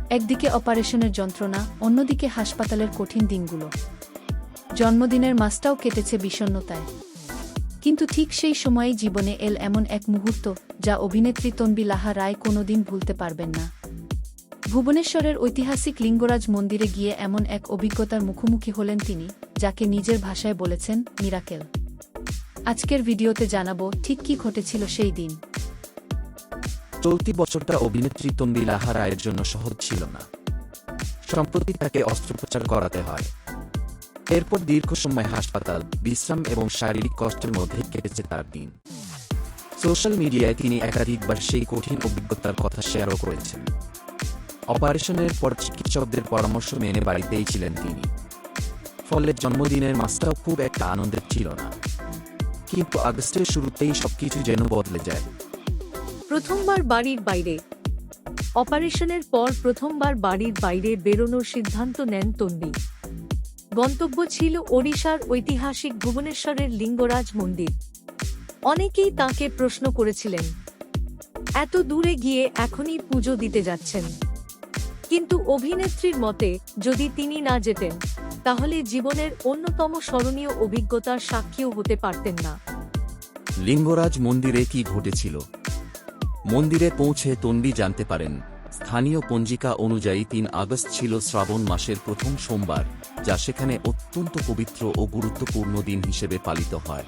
একদিকে অপারেশনের যন্ত্রণা, অন্যদিকে হাসপাতালের কঠিন দিনগুলো। জন্মদিনের মাসটাও কেটেছে বিষণ্ণতায়। কিন্তু ঠিক সেই সময়েই জীবনে এল এমন এক মুহূর্ত, যা অভিনেত্রী তন্বী লাহা রায় কোনোদিন ভুলতে পারবেন না। ভুবনেশ্বরের ঐতিহাসিক লিঙ্গরাজ মন্দিরে গিয়ে এমন এক অভিজ্ঞতার মুখোমুখি হলেন তিনি, যাকে নিজের ভাষায় বলেছেন মিরাকেল। আজকের ভিডিওতে জানাবো ঠিক কী ঘটেছিল সেই দিন। চলতি বছরটা অভিনেত্রী তন্বী লাহা রায়ের জন্য সহজ ছিল না। সম্প্রতি তাকে অস্ত্রোপচার করাতে হয়। এরপর দীর্ঘ সময় হাসপাতাল, বিশ্রাম এবং শারীরিক কষ্টের মধ্যে কেটেছে তার দিন। সোশ্যাল মিডিয়ায় তিনি একাধিকবার সেই কঠিন অভিজ্ঞতার কথা শেয়ারও করেছেন। অপারেশনের পর চিকিৎসকদের পরামর্শ মেনে বাড়িতেই ছিলেন তিনি। ফলে জন্মদিনের মাসটাও খুব একটা আনন্দের ছিল না। কিন্তু আগস্টের শুরুতেই সবকিছু যেন বদলে যায়। প্রথমবার বাড়ির বাইরে। অপারেশনের পর প্রথমবার বাড়ির বাইরে বেরোনোর সিদ্ধান্ত নেন তন্বী। গন্তব্য ছিল ওড়িশার ঐতিহাসিক ভুবনেশ্বরের লিঙ্গরাজ মন্দির। অনেকেই তাঁকে প্রশ্ন করেছিলেন, এত দূরে গিয়ে এখনই পুজো দিতে যাচ্ছেন। কিন্তু অভিনেত্রীর মতে, যদি তিনি না যেতেন, তাহলে জীবনের অন্যতম স্মরণীয় অভিজ্ঞতার সাক্ষীও হতে পারতেন না। লিঙ্গরাজ মন্দিরে কি ঘটেছিল? মন্দিরে পৌঁছে তন্বী জানতে পারেন, স্থানীয় পঞ্জিকা অনুযায়ী ৩ আগস্ট ছিল শ্রাবণ মাসের প্রথম সোমবার, যা সেখানে অত্যন্ত পবিত্র ও গুরুত্বপূর্ণ দিন হিসেবে পালিত হয়।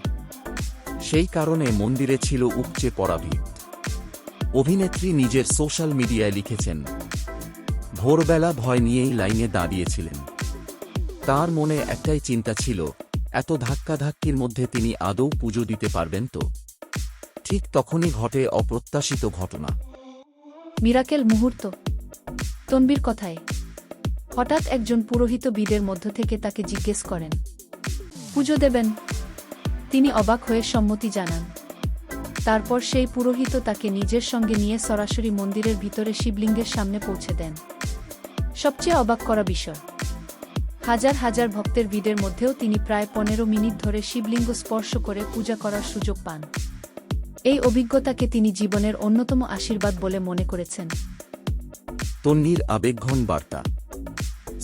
সেই কারণে মন্দিরে ছিল উপচে পড়া ভিড়। অভিনেত্রী নিজের সোশ্যাল মিডিয়ায় লিখেছেন, ভোরবেলা ভয় নিয়েই লাইনে দাঁড়িয়েছিলেন। তার মনে একটাই চিন্তা ছিল, এত ধাক্কাধাক্কির মধ্যে তিনি আদৌ পুজো দিতে পারবেন তো? ঠিক তখনই ঘটে অপ্রত্যাশিত ঘটনা। মিরাকেল মুহূর্ত। তন্বীর কথায় হঠাৎ একজন পুরোহিত ভিড়ের মধ্য থেকে তাকে জিজ্ঞেস করেন, পুজো দেবেন? তিনি অবাক হয়ে সম্মতি জানান। তারপর সেই পুরোহিত তাকে নিজের সঙ্গে নিয়ে সরাসরি মন্দিরের ভিতরে শিবলিঙ্গের সামনে পৌঁছে দেন। সবচেয়ে অবাক করা বিষয়, হাজার হাজার ভক্তের ভিড়ের মধ্যেও তিনি প্রায় 15 মিনিট ধরে শিবলিঙ্গ স্পর্শ করে পূজা করার সুযোগ পান। এই অভিজ্ঞতাকে তিনি জীবনের অন্যতম আশীর্বাদ বলে মনে করেছেন। তন্বীর আবেগঘন বার্তা।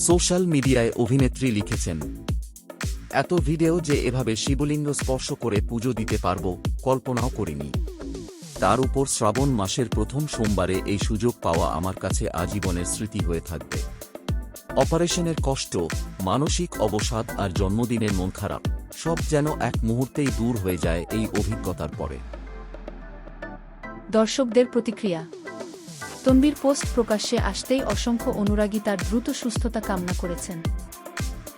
সোশ্যাল মিডিয়ায় অভিনেত্রী লিখেছেন, এত ভিডিও যে এভাবে শিবলিঙ্গ স্পর্শ করে পুজো দিতে পারব, কল্পনাও করিনি। তার উপর শ্রাবণ মাসের প্রথম সোমবারে এই সুযোগ পাওয়া আমার কাছে আজীবনের স্মৃতি হয়ে থাকবে। অপারেশনের কষ্ট, মানসিক অবসাদ আর জন্মদিনের মন খারাপ, সব যেন এক মুহূর্তেই দূর হয়ে যায় এই অভিজ্ঞতার পরে। দর্শকদের প্রতিক্রিয়া। তন্বীর পোস্ট প্রকাশ্যে আসতেই অসংখ্য অনুরাগী তার দ্রুত সুস্থতা কামনা করেছেন।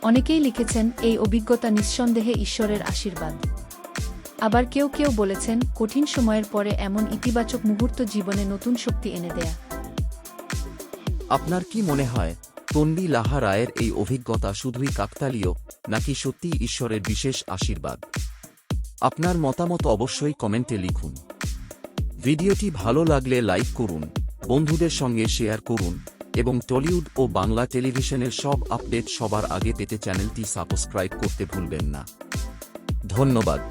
অনেকেই লিখেছেন, এই অভিজ্ঞতা নিঃসন্দেহে ঈশ্বরের আশীর্বাদ। আবার কেউ কেউ বলেছেন, কঠিন সময়ের পরে এমন ইতিবাচক মুহূর্ত জীবনে নতুন শক্তি এনে দেয়া। আপনার কি মনে হয়, তন্বী লাহা রায়ের এই অভিজ্ঞতা শুধুই কাকতালীয়, নাকি সত্যিই ঈশ্বরের বিশেষ আশীর্বাদ? আপনার মতামত অবশ্যই কমেন্টে লিখুন। ভিডিওটি ভালো লাগলে লাইক করুন, বন্ধুদের সঙ্গে শেয়ার করুন এবং টলিউড ও বাংলা টেলিভিশনের সব আপডেট সবার আগে পেতে চ্যানেলটি সাবস্ক্রাইব করতে ভুলবেন না। ধন্যবাদ।